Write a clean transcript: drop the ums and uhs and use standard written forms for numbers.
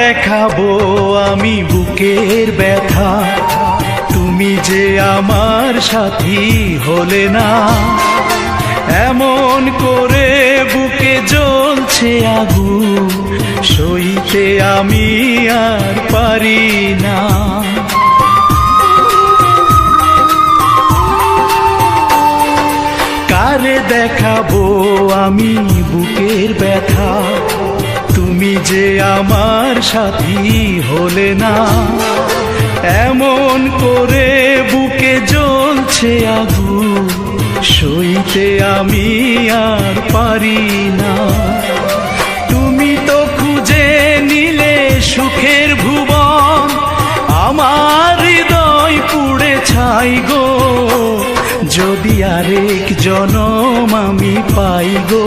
দেখাবো আমি বুকের ব্যথা, তুমি যে আমার সাথী হলে না। এমন করে বুকে জ্বলছে আগুন, সইতে আমি আর পারি না। কারে দেখাবো আমি বুকের ব্যথা, তুমি যে আমার সাথী হলে না। এমন করে বুকে জ্বলছে আগুন, সইতে আমি আর পারি না। তুমি তো খুঁজে নিলে সুখের ভুবন, আমার হৃদয় পুড়ে ছাই গো। যদি আরেক জনম আমি পাই গো,